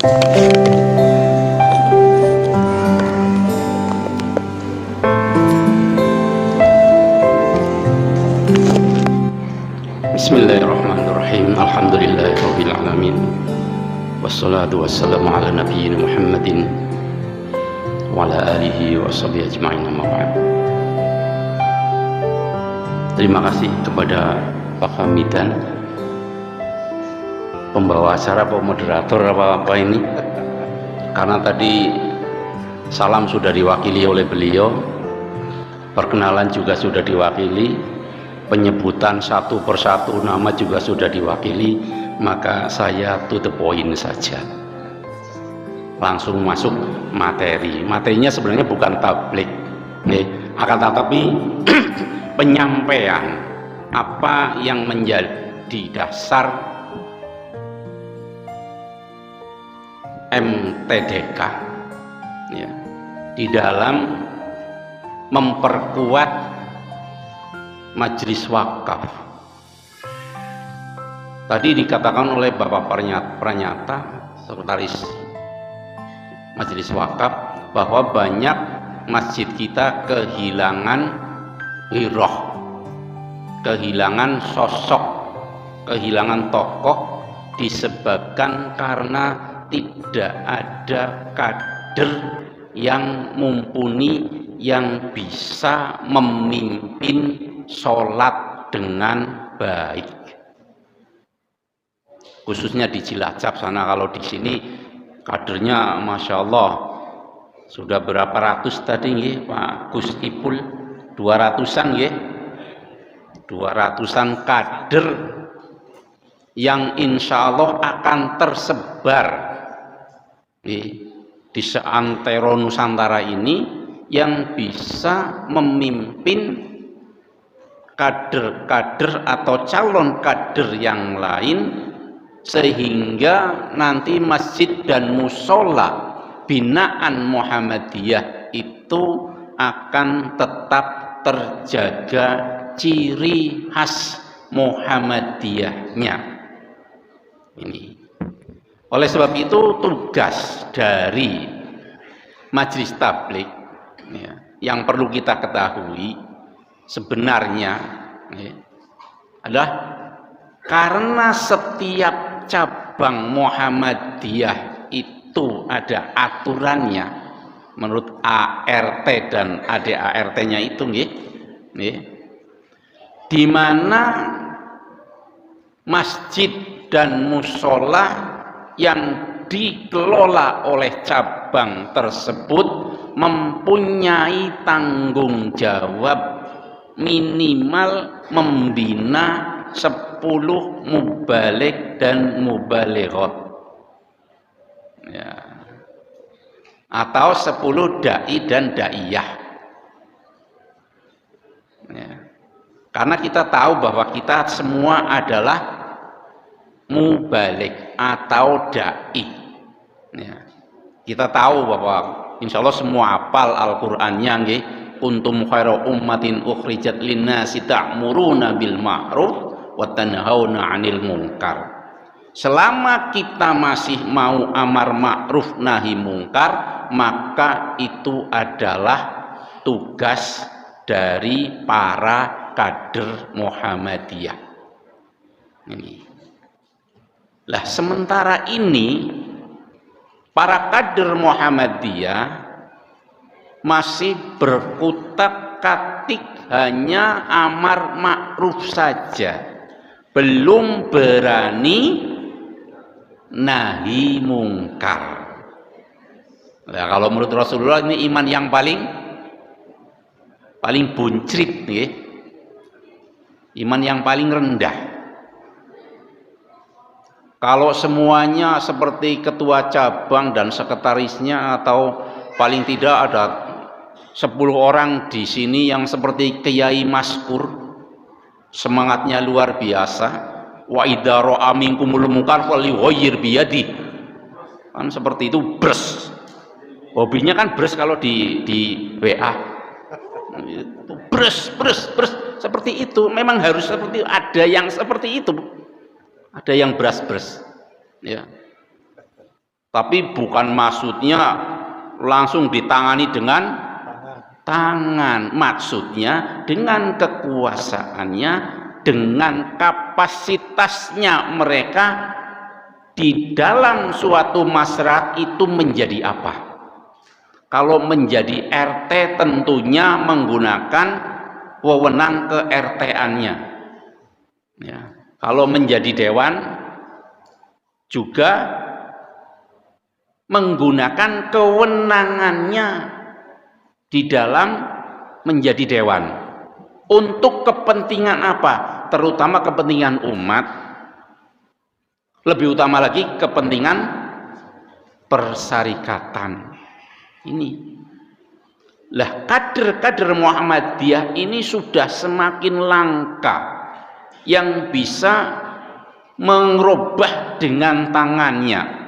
Bismillahirrahmanirrahim. Alhamdulillahirabbil alamin. Wassalatu wassalamu ala nabiyyina Muhammadin wa ala alihi wa sahbihi ajma'in, amma ba'd. Terima kasih kepada Pak Hamidan, pembawa acara, Pak moderator apa ini, karena tadi salam sudah diwakili oleh beliau, perkenalan juga sudah diwakili, penyebutan satu persatu nama juga sudah diwakili, maka saya to the point saja, langsung masuk materi. Materinya sebenarnya bukan tablik, akan tetapi penyampaian apa yang menjadi dasar MTDK ya, di dalam memperkuat majelis wakaf. Tadi dikatakan oleh Bapak Pranata, sekretaris majelis wakaf, bahwa banyak masjid kita kehilangan hiroh, kehilangan sosok, kehilangan tokoh, disebabkan karena tidak ada kader yang mumpuni yang bisa memimpin sholat dengan baik, khususnya di Cilacap sana. Kalau di sini kadernya Masya Allah sudah berapa ratus tadi nggih Pak Gus Ipul, 200-an nggih, 200-an kader yang insya Allah akan tersebar di seantero Nusantara ini, yang bisa memimpin kader-kader atau calon kader yang lain, sehingga nanti masjid dan musola binaan Muhammadiyah itu akan tetap terjaga ciri khas Muhammadiyahnya ini. Oleh sebab itu tugas dari Majelis Tabligh ya, yang perlu kita ketahui sebenarnya ya, adalah karena setiap cabang Muhammadiyah itu ada aturannya menurut ART dan ADART-nya itu nggih, di mana masjid dan musola yang dikelola oleh cabang tersebut mempunyai tanggung jawab minimal membina 10 mubalik dan mubalighot ya, atau 10 dai dan daiyah ya. Karena kita tahu bahwa kita semua adalah mubalik atau dai ya. Kita tahu bahwa insya Allah semua hafal Al-Qur'annya nggih, kuntum khairu ummatin ukhrijat linnasi ta'muruna bil ma'ruf wa tanhauna 'anil munkar. Selama kita masih mau amar ma'ruf nahi munkar, maka itu adalah tugas dari para kader Muhammadiyah ini. Lah sementara ini para kader Muhammadiyah masih berkutat-katik hanya amar ma'ruf saja, belum berani nahi mungkar. Nah, kalau menurut Rasulullah ini iman yang paling buncrit nih, iman yang paling rendah. Kalau semuanya seperti ketua cabang dan sekretarisnya, atau paling tidak ada 10 orang di sini yang seperti Kiai Maskur, semangatnya luar biasa, wa idza ra'a minkumul munkar falyughayyir biyadi, kan seperti itu, bres, hobinya kan bres kalau di WA, bres seperti itu. Memang harus seperti itu. Ada yang seperti itu, ada yang beras ya. Tapi bukan maksudnya langsung ditangani dengan tangan, maksudnya dengan kekuasaannya, dengan kapasitasnya mereka di dalam suatu masyarakat itu menjadi apa. Kalau menjadi RT tentunya menggunakan wewenang ke RT-annya ya. Kalau menjadi dewan juga menggunakan kewenangannya di dalam menjadi dewan. Untuk kepentingan apa? Terutama kepentingan umat, lebih utama lagi kepentingan persyarikatan. Ini lah, kader-kader Muhammadiyah ini sudah semakin langka yang bisa merubah dengan tangannya.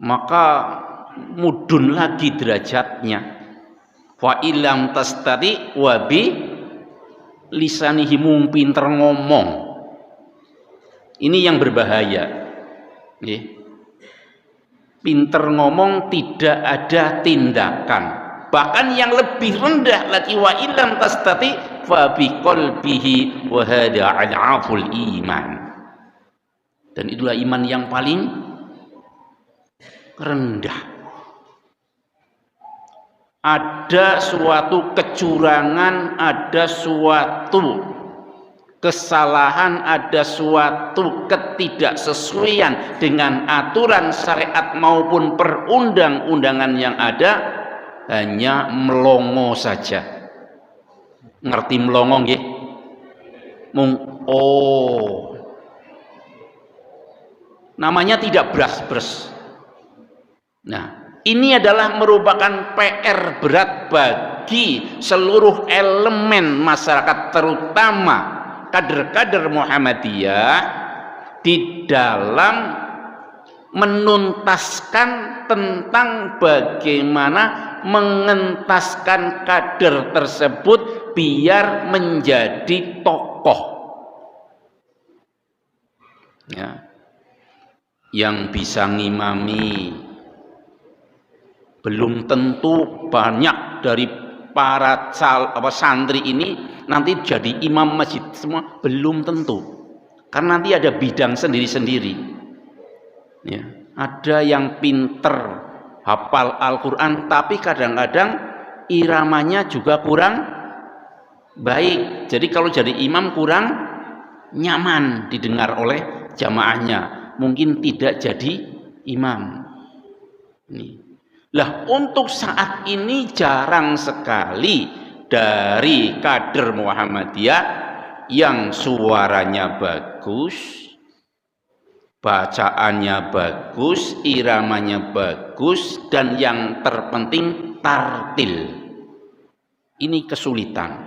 Maka mudun lagi derajatnya. Wa ilam tastati wa bi lisanihi, mung pinter ngomong. Ini yang berbahaya. Pinter ngomong tidak ada tindakan. Bahkan yang lebih rendah lagi, wa ilam tastati fa bi qalbihi wa hada al'aful iman. Dan itulah iman yang paling rendah. Ada suatu kecurangan, ada suatu kesalahan, ada suatu ketidaksesuaian dengan aturan syariat maupun perundang-undangan yang ada, hanya melongo saja. Ngerti melongo nggih? Namanya tidak bras-bras. Nah, ini adalah merupakan PR berat bagi seluruh elemen masyarakat, terutama kader-kader Muhammadiyah, di dalam menuntaskan tentang bagaimana mengentaskan kader tersebut biar menjadi tokoh ya, yang bisa ngimami. Belum tentu banyak dari para santri ini nanti jadi imam masjid semua, belum tentu, karena nanti ada bidang sendiri-sendiri ya. Ada yang pinter hafal Al-Quran tapi kadang-kadang iramanya juga kurang baik, jadi kalau jadi imam kurang nyaman didengar oleh jamaahnya, mungkin tidak jadi imam. Ini lah, untuk saat ini jarang sekali dari kader Muhammadiyah yang suaranya bagus, bacaannya bagus, iramanya bagus, dan yang terpenting tartil. Ini kesulitan.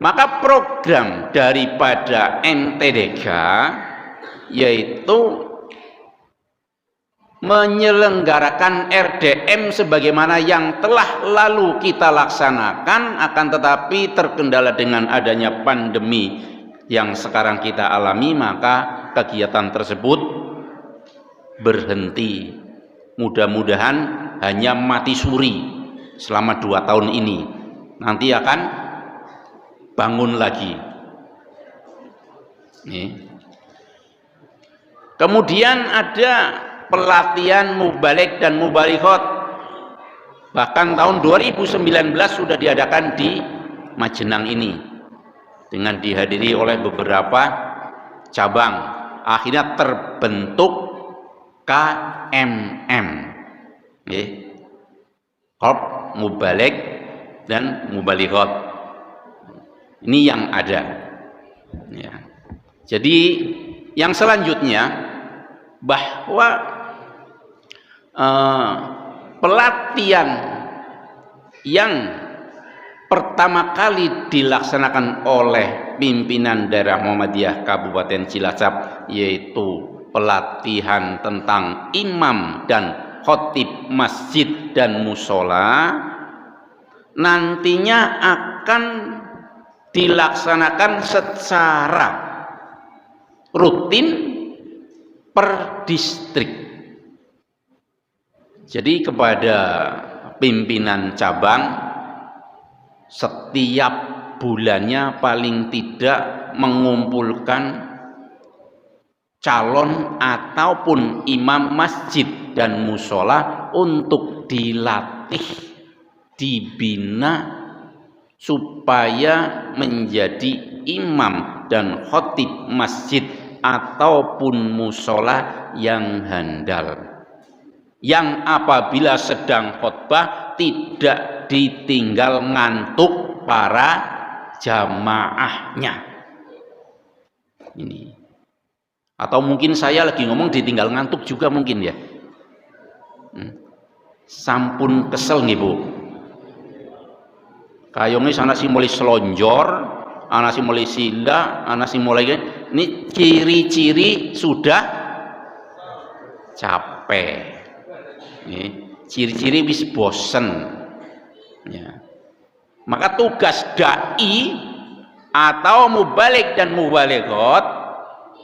Maka program daripada MTDK yaitu menyelenggarakan RDM sebagaimana yang telah lalu kita laksanakan, akan tetapi terkendala dengan adanya pandemi yang sekarang kita alami, maka kegiatan tersebut berhenti. Mudah-mudahan hanya mati suri selama 2 tahun ini, nanti akan bangun lagi. Kemudian ada pelatihan mubalik dan mubalighot, bahkan tahun 2019 sudah diadakan di Majenang ini dengan dihadiri oleh beberapa cabang. Akhirnya terbentuk KMM, Korp Mubalik dan Mubalighot. Ini yang ada ya. Jadi yang selanjutnya, bahwa pelatihan yang pertama kali dilaksanakan oleh pimpinan daerah Muhammadiyah Kabupaten Cilacap, yaitu pelatihan tentang imam dan khotib masjid dan musola, nantinya akan dilaksanakan secara rutin per distrik. Jadi kepada pimpinan cabang setiap bulannya paling tidak mengumpulkan calon ataupun imam masjid dan musola untuk dilatih, dibina supaya menjadi imam dan khotib masjid ataupun musola yang handal, yang apabila sedang khotbah tidak ditinggal ngantuk para jamaahnya. Ini. Atau mungkin saya lagi ngomong ditinggal ngantuk juga mungkin ya. Sampun kesel nih Bu. Kayongnya sana sih mulai selonjor, anak sih mulai sila, anak sih mulai ini ciri-ciri sudah capek. Ciri-ciri wis bosen ya. Maka tugas dai atau mubalik dan mubalighot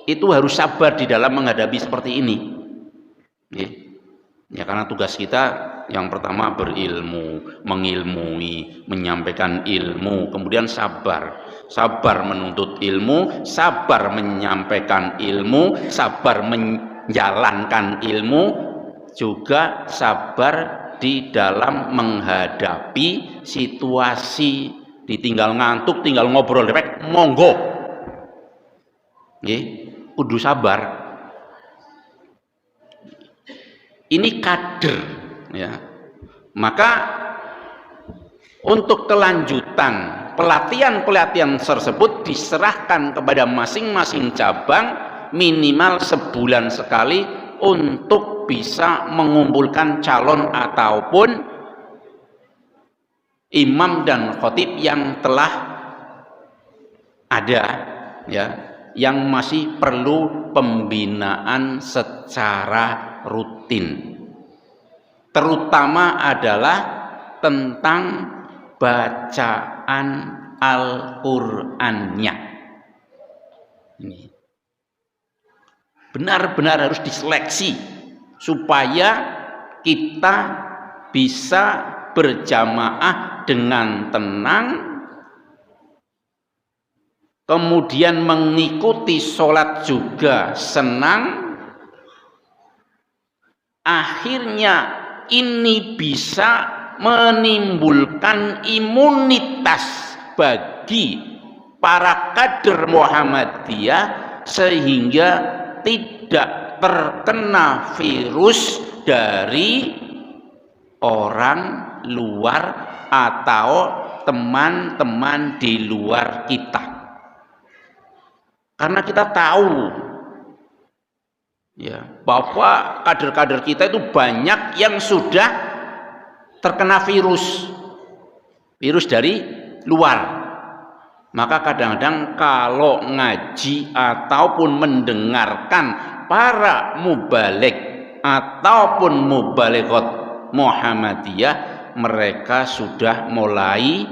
itu harus sabar di dalam menghadapi seperti ini ya, karena tugas kita yang pertama berilmu, mengilmui, menyampaikan ilmu, kemudian sabar menuntut ilmu, sabar menyampaikan ilmu, sabar menjalankan ilmu, juga sabar di dalam menghadapi situasi. Ditinggal ngantuk, tinggal ngobrol dewek, monggo kudu sabar. Ini kader ya. Maka untuk kelanjutan pelatihan tersebut diserahkan kepada masing-masing cabang minimal sebulan sekali untuk bisa mengumpulkan calon ataupun imam dan khotib yang telah ada ya, yang masih perlu pembinaan secara rutin, terutama adalah tentang bacaan Al-Qur'annya. Ini benar-benar harus diseleksi supaya kita bisa berjamaah dengan tenang, kemudian mengikuti sholat juga senang. Akhirnya ini bisa menimbulkan imunitas bagi para kader Muhammadiyah sehingga tidak terkena virus dari orang luar atau teman-teman di luar kita. Karena kita tahu ya, bahwa kader-kader kita itu banyak yang sudah terkena virus dari luar. Maka kadang-kadang kalau ngaji ataupun mendengarkan para mubaligh ataupun mubalighot Muhammadiyah, mereka sudah mulai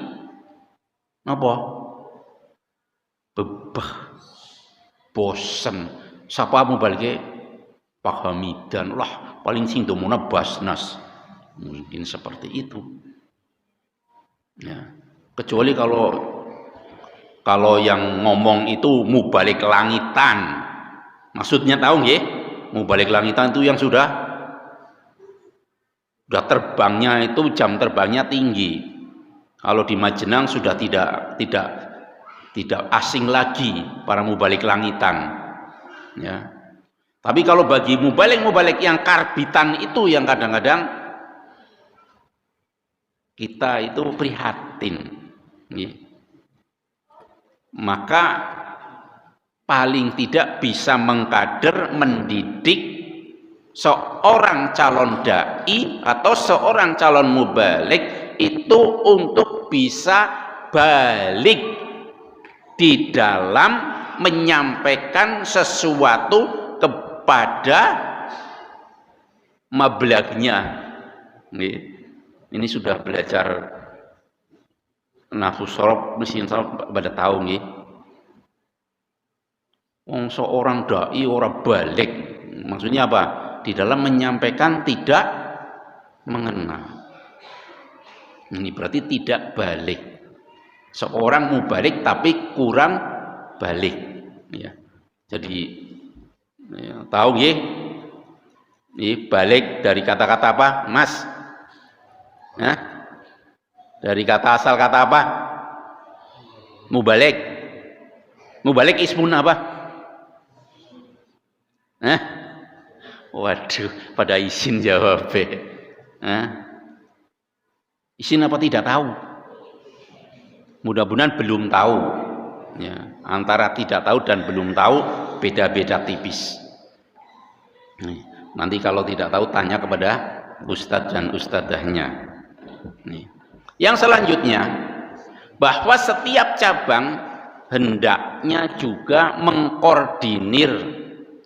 apa? Bebah, bosen. Sapa mubaligh Pak Hamidan lah paling sing domona Basnas, mungkin seperti itu ya. Kecuali kalau yang ngomong itu mubaligh langitan, maksudnya tahu nggih? Mubaligh langitan itu yang sudah terbangnya itu jam terbangnya tinggi. Kalau di Majenang sudah tidak asing lagi para mubaligh langitan ya. Tapi kalau bagi mubaligh yang karbitan itu yang kadang-kadang kita itu prihatin ya. Maka paling tidak bisa mengkader, mendidik seorang calon dai atau seorang calon mubaligh itu untuk bisa balik di dalam menyampaikan sesuatu kepada mablagnya. Ini sudah belajar nafsu sorob, mesin sorob pada tahu nih. Wong seorang dai orang balik, maksudnya apa? Di dalam menyampaikan tidak mengenal. Ini berarti tidak balik. Seorang mubalik tapi kurang balik. Ya. Jadi ya, tahu ya? Ini balik dari kata-kata apa, Mas? Hah? Dari kata asal kata apa? Mubalik. Mubalik ismun apa? Hah? Waduh, pada isin jawabnya. Hah? Isin apa tidak tahu? Mudah-mudahan belum tahu. Ya, antara tidak tahu dan belum tahu beda-beda tipis. Nih, nanti kalau tidak tahu tanya kepada ustadz dan ustadzahnya. Nih. Yang selanjutnya, bahwa setiap cabang hendaknya juga mengkoordinir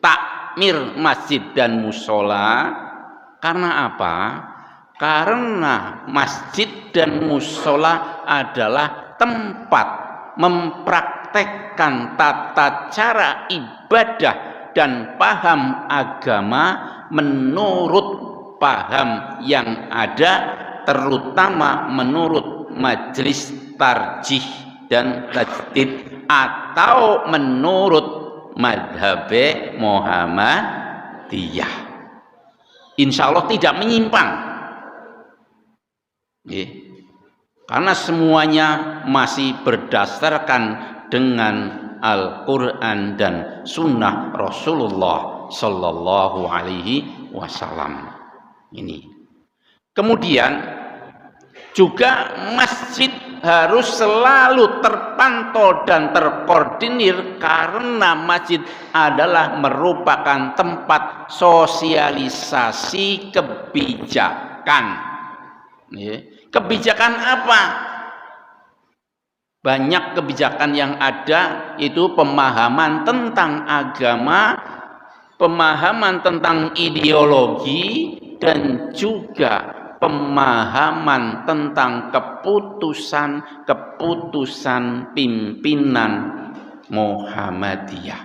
takmir masjid dan musola. Karena apa? Karena masjid dan musola adalah tempat mempraktekkan tata cara ibadah dan paham agama menurut paham yang ada, terutama menurut majelis tarjih dan tajdid atau menurut madhab Muhammadiyah. Insya Allah tidak menyimpang. Karena semuanya masih berdasarkan dengan Al-Quran dan Sunnah Rasulullah Sallallahu Alaihi Wasallam. Ini. Kemudian juga masjid harus selalu terpantau dan terkoordinir karena masjid adalah merupakan tempat sosialisasi kebijakan. Kebijakan apa? Banyak kebijakan yang ada itu pemahaman tentang agama, pemahaman tentang ideologi, dan juga pemahaman tentang keputusan pimpinan Muhammadiyah.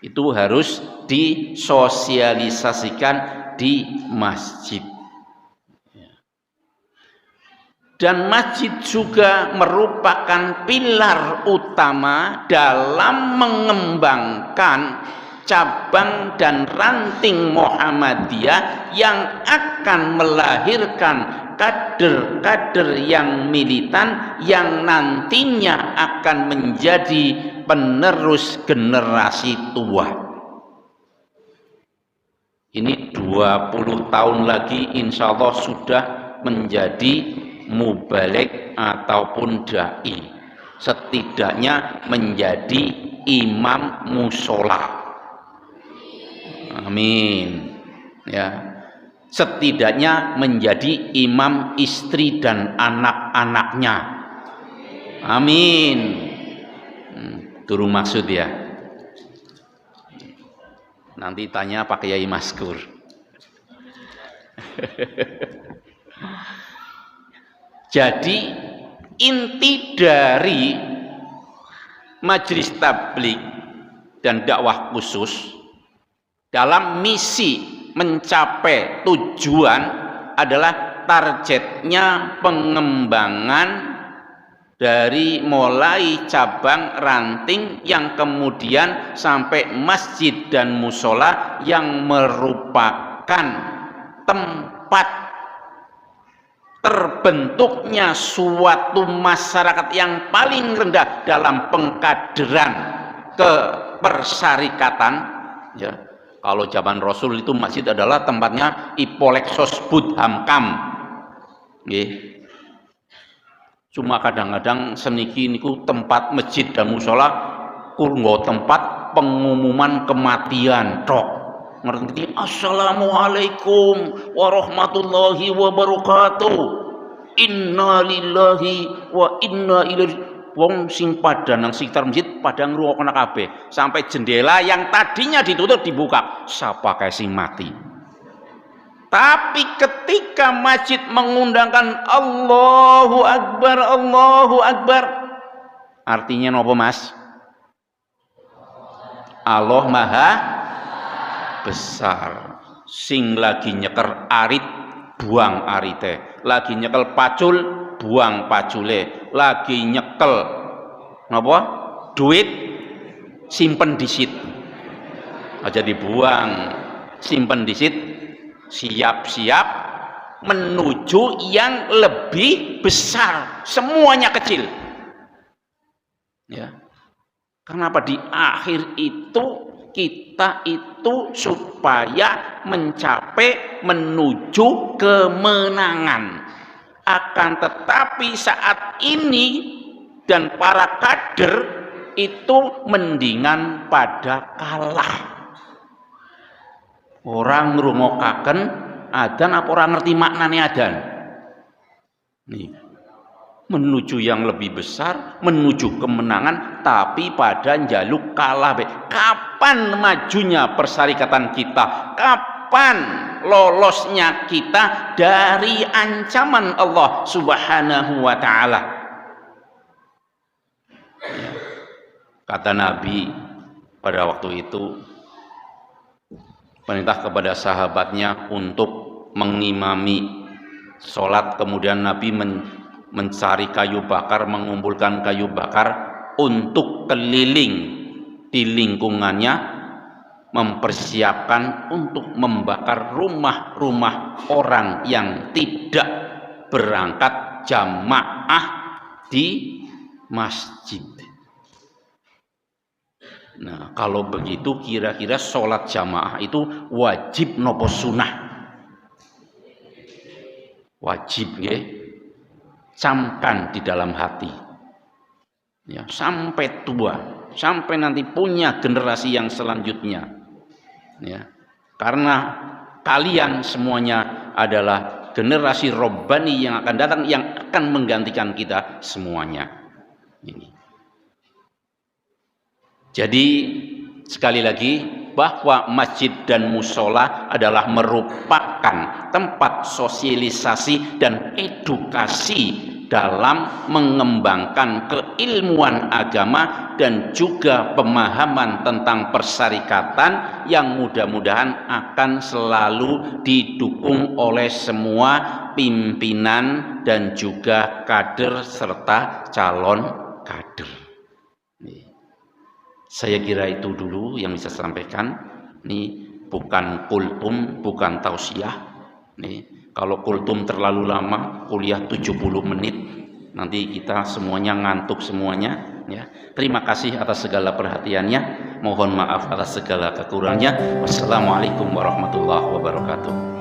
Itu harus disosialisasikan di masjid. Dan masjid juga merupakan pilar utama dalam mengembangkan cabang dan ranting Muhammadiyah yang akan melahirkan kader-kader yang militan yang nantinya akan menjadi penerus generasi tua. Ini 20 tahun lagi insya Allah sudah menjadi mubalik ataupun dai, setidaknya menjadi imam musola. Amin. Ya, setidaknya menjadi imam istri dan anak-anaknya. Amin. Turun maksud ya. Nanti tanya Pak Kiai Maskur. Jadi inti dari majelis tabligh dan dakwah khusus dalam misi mencapai tujuan adalah targetnya pengembangan dari mulai cabang ranting yang kemudian sampai masjid dan musola yang merupakan tempat terbentuknya suatu masyarakat yang paling rendah dalam pengkaderan kepersyarikatan. Ya, kalau zaman Rasul itu masjid adalah tempatnya Ipolexos Budhamkam. Cuma kadang-kadang seniki niku tempat masjid dan musola kuranggo tempat pengumuman kematian tok. Ngerti? Assalamualaikum warahmatullahi wabarakatuh. Inna lillahi wa inna ilaihi. Wong sing pada nang sekitar masjid pada ngrungokno kabeh sampai jendela yang tadinya ditutup dibuka. Siapa kae sing mati? Tapi ketika masjid mengundangkan Allahu Akbar, artinya napa Mas? Allah Maha besar. Sing lagi nyeker arit buang arite, lagi nyekel pacul, buang pacule, lagi nyekel napa? Duit, simpen disit. Aja dibuang, simpen disit, siap-siap menuju yang lebih besar, semuanya kecil. Ya. Kenapa di akhir itu kita itu supaya mencapai menuju kemenangan. Akan tetapi saat ini dan para kader itu mendingan pada kalah. Orang ngrungokaken adzan apa ora ngerti maknane adzan. Nih, menuju yang lebih besar, menuju kemenangan, tapi pada njaluk kalah. Kapan majunya persyarikatan kita? Kapan lolosnya kita dari ancaman Allah Subhanahu wa ta'ala? Kata Nabi pada waktu itu, perintah kepada sahabatnya untuk mengimami sholat, kemudian Nabi mencari kayu bakar, mengumpulkan kayu bakar untuk keliling di lingkungannya, mempersiapkan untuk membakar rumah-rumah orang yang tidak berangkat jamaah di masjid. Nah, kalau begitu kira-kira sholat jamaah itu wajib nopo sunah? Wajib ya. Camkan di dalam hati ya, sampai tua, sampai nanti punya generasi yang selanjutnya ya, karena kalian semuanya adalah generasi robbani yang akan datang, yang akan menggantikan kita semuanya ini. Jadi sekali lagi, bahwa masjid dan musola adalah merupakan tempat sosialisasi dan edukasi dalam mengembangkan keilmuan agama dan juga pemahaman tentang persyarikatan yang mudah-mudahan akan selalu didukung oleh semua pimpinan dan juga kader serta calon kader. Saya kira itu dulu yang bisa saya sampaikan. Ini bukan kultum, bukan tausiah. Nih, kalau kultum terlalu lama, kuliah 70 menit, nanti kita semuanya ngantuk semuanya. Ya. Terima kasih atas segala perhatiannya. Mohon maaf atas segala kekurangannya. Wassalamualaikum warahmatullahi wabarakatuh.